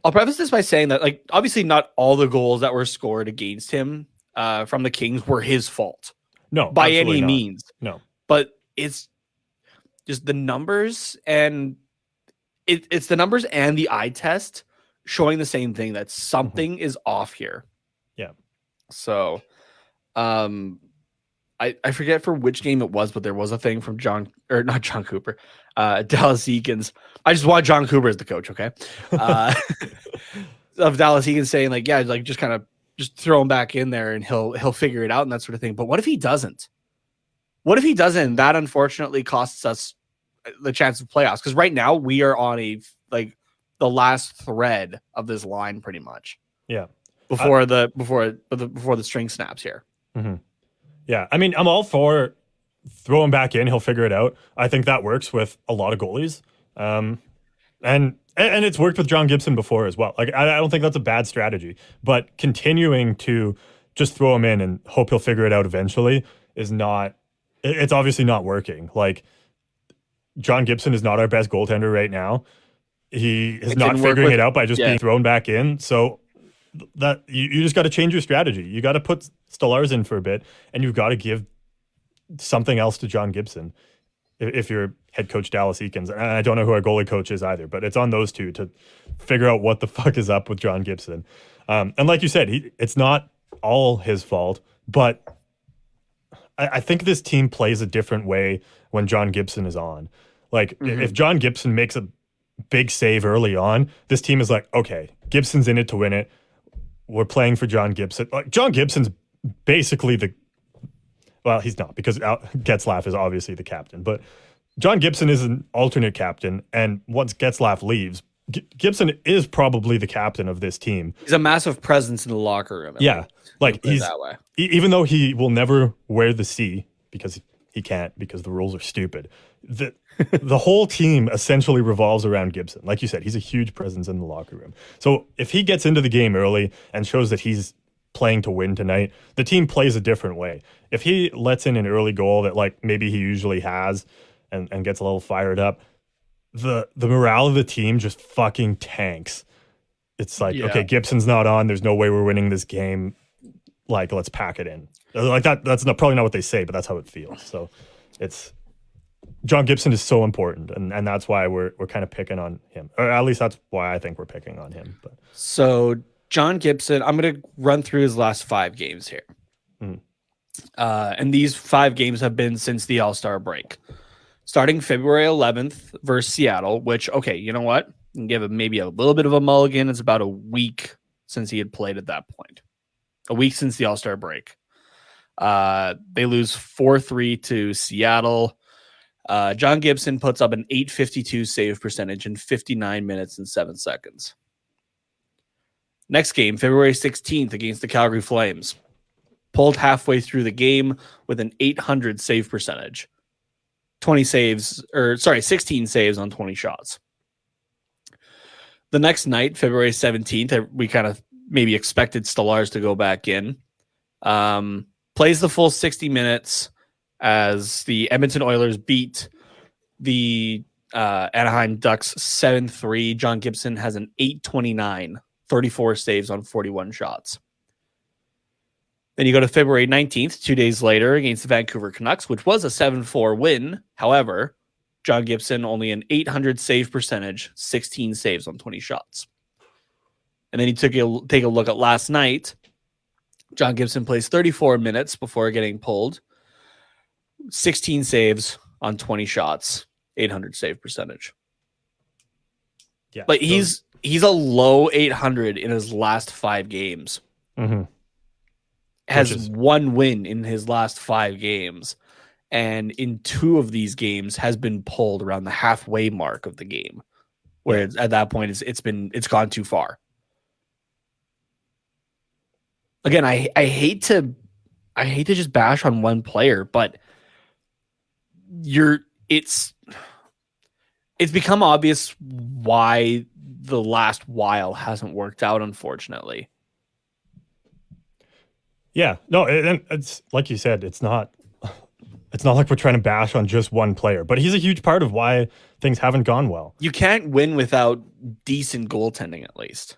I'll preface this by saying that, like, obviously not all the goals that were scored against him from the Kings were his fault No, by absolutely any not. means. No. But it's just the numbers, and it's the numbers and the eye test showing the same thing, that something is off here. Yeah. So, I forget for which game it was, but there was a thing from not John Cooper, Dallas Eakins. I just want John Cooper as the coach, okay? Of Dallas Eakins saying, like, yeah, like, just kind of just throw him back in there and he'll figure it out and that sort of thing. But what if he doesn't? What if he doesn't? That unfortunately costs us the chance of playoffs, because right now we are on the last thread of this line, pretty much. Yeah. Before the string snaps here. Mm-hmm. Yeah, I mean, I'm all for throw him back in. He'll figure it out. I think that works with a lot of goalies, and it's worked with John Gibson before as well. Like, I don't think that's a bad strategy. But continuing to just throw him in and hope he'll figure it out eventually is not. It's obviously not working. Like, John Gibson is not our best goaltender right now. He is not figuring it out by just being thrown back in. So that you just got to change your strategy. You got to put Stolarz in for a bit, and you've got to give something else to John Gibson if you're head coach Dallas Eakins. And I don't know who our goalie coach is either, but it's on those two to figure out what the fuck is up with John Gibson. And like you said, it's not all his fault, but I think this team plays a different way when John Gibson is on. Like, if John Gibson makes a big save early on, this team is like, okay, Gibson's in it to win it. We're playing for John Gibson. Like, John Gibson's basically well, he's not, because Getzlaf is obviously the captain, but John Gibson is an alternate captain, and once Getzlaf leaves, Gibson is probably the captain of this team. He's a massive presence in the locker room. Yeah, like, he's that way. Even though he will never wear the C because he can't, because the rules are stupid. The whole team essentially revolves around Gibson. Like you said, he's a huge presence in the locker room. So if he gets into the game early and shows that he's playing to win tonight, the team plays a different way. If he lets in an early goal that, like, maybe he usually has and gets a little fired up, the morale of the team just fucking tanks. It's like, okay, Gibson's not on. There's no way we're winning this game. Like, let's pack it in. Like, that's probably not what they say, but that's how it feels. So it's John Gibson is so important, and that's why we're kind of picking on him. Or at least that's why I think we're picking on him. But so John Gibson, I'm going to run through his last 5 games here. And these 5 games have been since the All-Star break. Starting February 11th versus Seattle, which, okay, you know what? You can give him maybe a little bit of a mulligan. It's about a week since he had played at that point. A week since the All-Star break. They lose 4-3 to Seattle. John Gibson puts up an .852 save percentage in 59 minutes and 7 seconds. Next game, February 16th against the Calgary Flames. Pulled halfway through the game with an .800 save percentage. 16 saves on 20 shots. The next night, February 17th, we kind of maybe expected Stolarz to go back in. Plays the full 60 minutes as the Edmonton Oilers beat the Anaheim Ducks 7-3. John Gibson has an .829, 34 saves on 41 shots. Then you go to February 19th, 2 days later, against the Vancouver Canucks, which was a 7-4 win. However, John Gibson only an .800 save percentage, 16 saves on 20 shots. And then you take a look at last night. John Gibson plays 34 minutes before getting pulled. 16 saves on 20 shots, .800 save percentage. Yeah, but he's a low .800 in his last 5 games. Has 1 win in his last 5 games, and in 2 of these games has been pulled around the halfway mark of the game, where at that point it's gone too far. Again, I hate to just bash on one player, but it's become obvious why the last while hasn't worked out, unfortunately. Yeah, no, and it's like you said, it's not It's not like we're trying to bash on just one player, but he's a huge part of why things haven't gone well. You can't win without decent goaltending, at least.